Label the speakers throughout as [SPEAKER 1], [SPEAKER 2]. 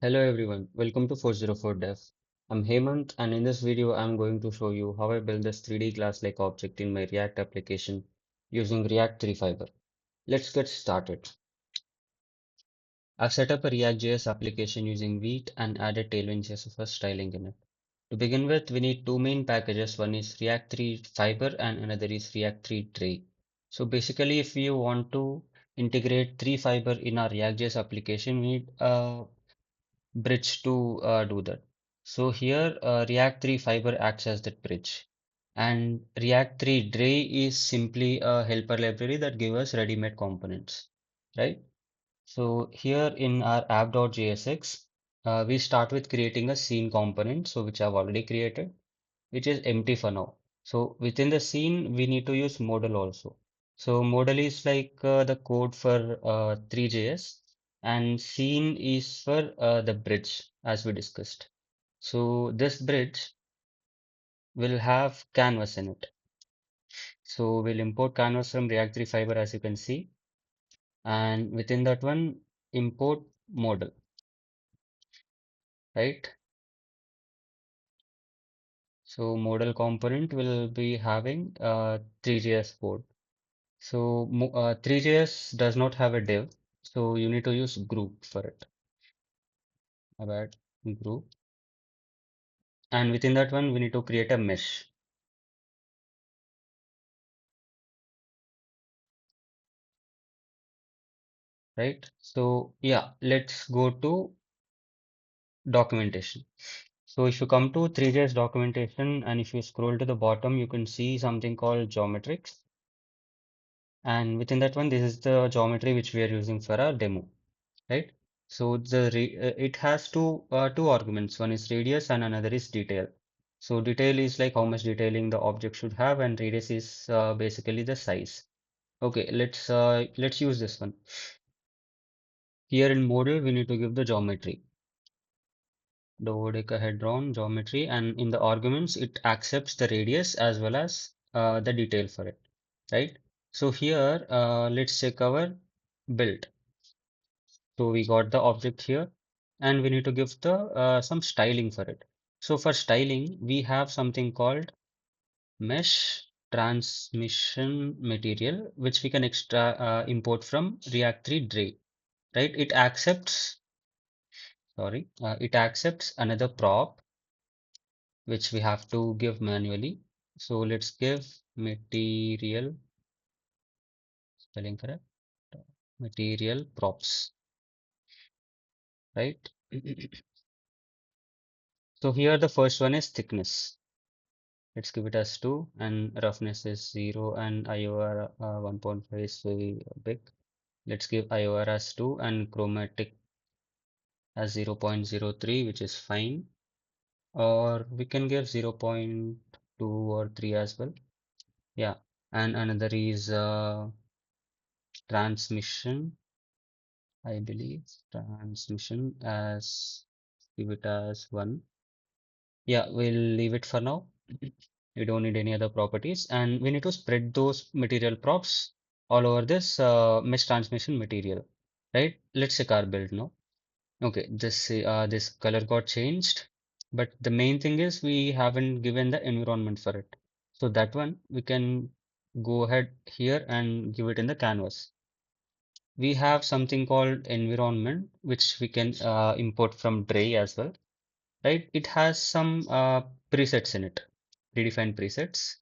[SPEAKER 1] Hello everyone, welcome to 404 Dev. I'm Hemant and in this video I'm going to show you how I build this 3D class-like object in my React application using React 3 Fiber. Let's get started. I've set up a React.js application using Vite and added Tailwind CSS styling in it. To begin with, we need two main packages. One is React 3 Fiber and another is React 3 Drei. So basically, if you want to integrate 3 Fiber in our React.js application, we need a bridge to do that. So here React 3 Fiber acts as that bridge. And React 3 Drei is simply a helper library that gives us ready-made components, right? So here in our app.jsx, we start with creating a scene component, so which I've already created, which is empty for now. So within the scene, we need to use modal also. So modal is like the code for Three.js and scene is for the bridge as we discussed. So this bridge will have canvas in it. So we'll import canvas from React 3 Fiber as you can see. And within that one, import modal, right? So modal component will be having Three.js code. So 3JS does not have a div, so you need to use group for it. About group, and within that one, we need to create a mesh, right? So yeah, let's go to documentation. So if you come to 3JS documentation and if you scroll to the bottom, you can see something called geometrics. And within that one, this is the geometry which we are using for our demo, right? So it has two arguments. One is radius and another is detail. So detail is like how much detailing the object should have, and radius is basically the size. Okay, let's use this one. Here in model, we need to give the geometry, dodecahedron geometry, and in the arguments, it accepts the radius as well as the detail for it, right? So here, let's check our build. So we got the object here and we need to give the some styling for it. So for styling, we have something called mesh transmission material, which we can import from React 3 Drei, right? It accepts another prop, which we have to give manually. So let's give material, spelling correct, material props, right? So here the first one is thickness. Let's give it as 2 and roughness is 0 and IOR 1.5 is very big. Let's give IOR as 2 and chromatic as 0.03, which is fine. Or we can give 0.2 or 3 as well. Yeah. And another is transmission, I believe. Transmission as give it as 1. Yeah, we'll leave it for now. We don't need any other properties, and we need to spread those material props all over this mesh transmission material, right? Let's check our build now. Okay, this color got changed, but the main thing is we haven't given the environment for it. So that one we can go ahead here and give it in the canvas. We have something called environment, which we can import from Drei as well, right? It has some presets in it, predefined presets.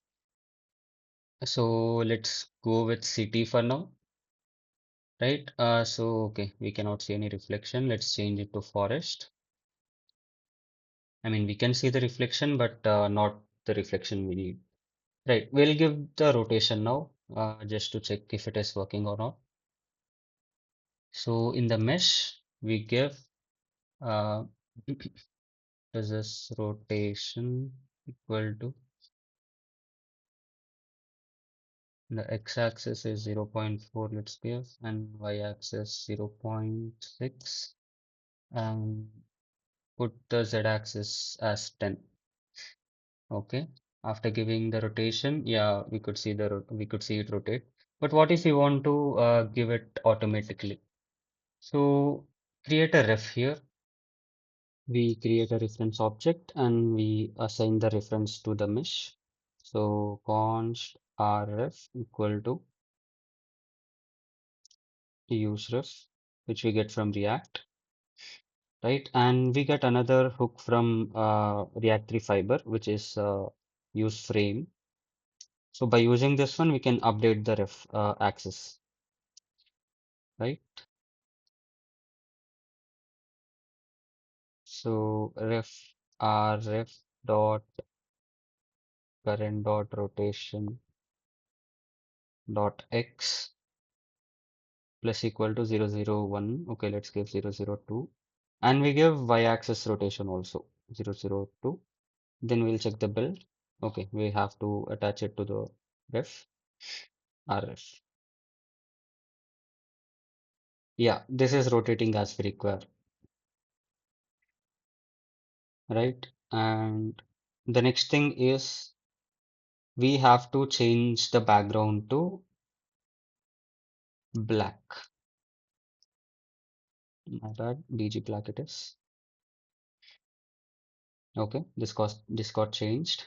[SPEAKER 1] So let's go with city for now, right? So okay, we cannot see any reflection. Let's change it to forest. I mean, we can see the reflection, but not the reflection we need. Right, we'll give the rotation now, just to check if it is working or not. So in the mesh, we give uh, is this rotation equal to the x-axis is 0.4, let's give, and y-axis 0.6, and put the z-axis as 10. Okay. After giving the rotation, yeah, we could see it rotate. But what if we want to give it automatically? So create a ref here. We create a reference object and we assign the reference to the mesh. So const ref equal to useRef, which we get from React, right? And we get another hook from React 3 Fiber, which is useFrame. So by using this one, we can update the ref access, right? So ref dot current dot rotation dot x plus equal to 0, 0, 1. Okay, let's give 0, 0, 2. And we give y-axis rotation also 0, 0, 2. Then we'll check the build. Okay, we have to attach it to the ref rf. Yeah, this is rotating as we require, right? And the next thing is we have to change the background to black. My bad, BG black it is. Okay, this got changed.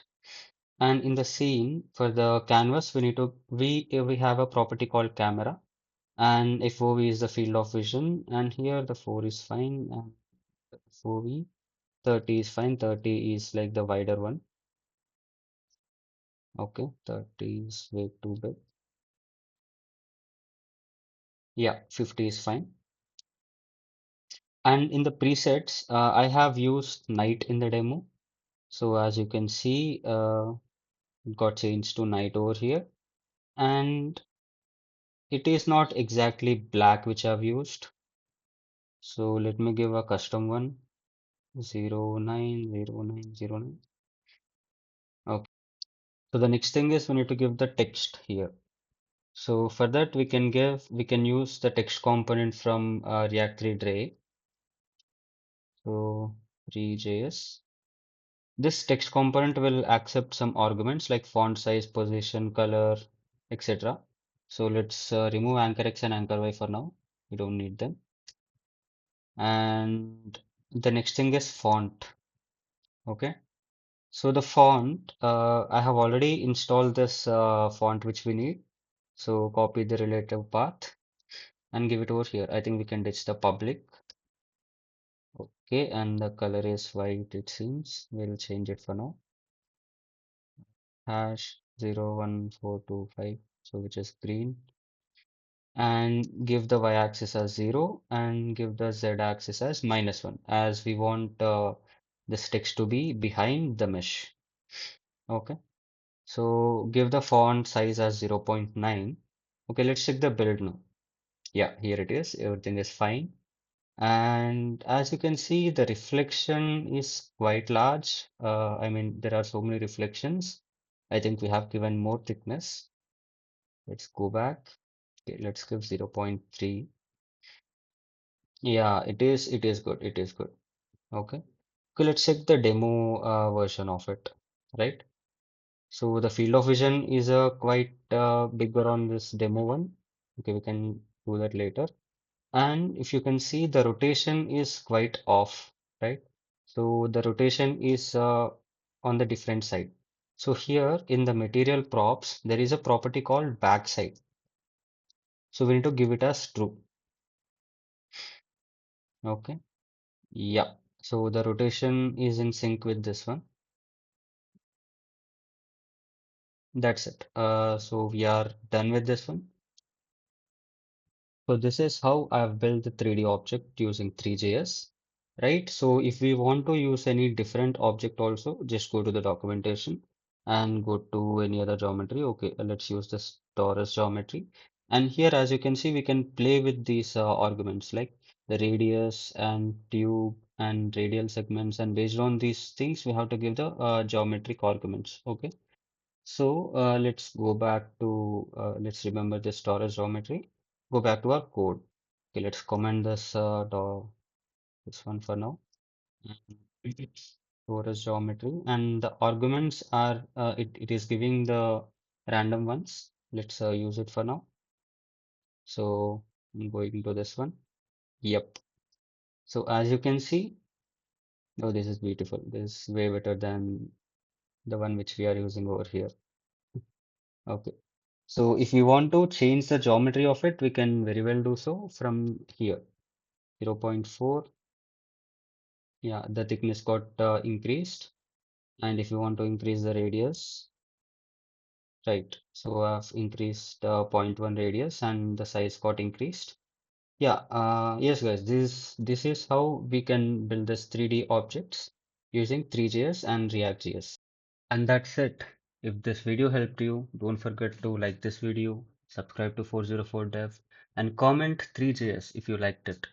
[SPEAKER 1] And in the scene for the canvas, we have a property called camera, and FOV is the field of vision, and here the 4 is fine, and FOV 30 is fine. 30 is like the wider one. Okay, 30 is way too big. Yeah, 50 is fine. And in the presets, I have used night in the demo. So as you can see, it got changed to night over here. And it is not exactly black which I've used. So let me give a custom one. 090909. Okay. So the next thing is we need to give the text here. So for that we can use the text component from React 3 Drei. So Three.js. This text component will accept some arguments like font size, position, color, etc. So let's remove anchor X and anchor Y for now. We don't need them. And the next thing is font. Okay. So the font, I have already installed this font which we need. So copy the relative path and give it over here. I think we can ditch the public. Okay, and the color is white, it seems. We'll change it for now. Hash 01425, so which is green. And give the y-axis as 0 and give the z-axis as -1, as we want this text to be behind the mesh. Okay. So give the font size as 0.9. Okay, let's check the build now. Yeah, here it is. Everything is fine. And as you can see, the reflection is quite large. I mean, there are so many reflections. I think we have given more thickness. Let's go back. Okay, let's give 0.3. Yeah, it is good. It is good. Okay. Okay, let's check the demo version of it, right? So the field of vision is quite bigger on this demo one. Okay, we can do that later. And if you can see, the rotation is quite off, right? So the rotation is on the different side. So here in the material props, there is a property called backside. So we need to give it as true. Okay. Yeah. So the rotation is in sync with this one. That's it. So we are done with this one. So this is how I've built the 3D object using Three.js, right? So if we want to use any different object also, just go to the documentation and go to any other geometry. Okay, let's use this torus geometry. And here, as you can see, we can play with these arguments like the radius and tube and radial segments. And based on these things, we have to give the geometric arguments. Okay. So let's go back to let's remember this torus geometry. Go back to our code. Okay, let's comment this one for now. Mhm. Torus geometry, and the arguments are it is giving the random ones. Let's use it for now. So I'm going to this one. Yep. So as you can see, Oh, this is beautiful. This is way better than the one which we are using over here. Okay. So if you want to change the geometry of it, we can very well do so from here. 0.4. Yeah, the thickness got increased. And if you want to increase the radius, right. So I've increased 0.1 radius and the size got increased. Yeah, yes, guys, this is how we can build this 3D objects using Three.js and React.js. And that's it. If this video helped you, don't forget to like this video, subscribe to 404 Dev, and comment Three.js if you liked it.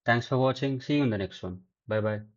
[SPEAKER 1] Thanks for watching. See you in the next one. Bye bye.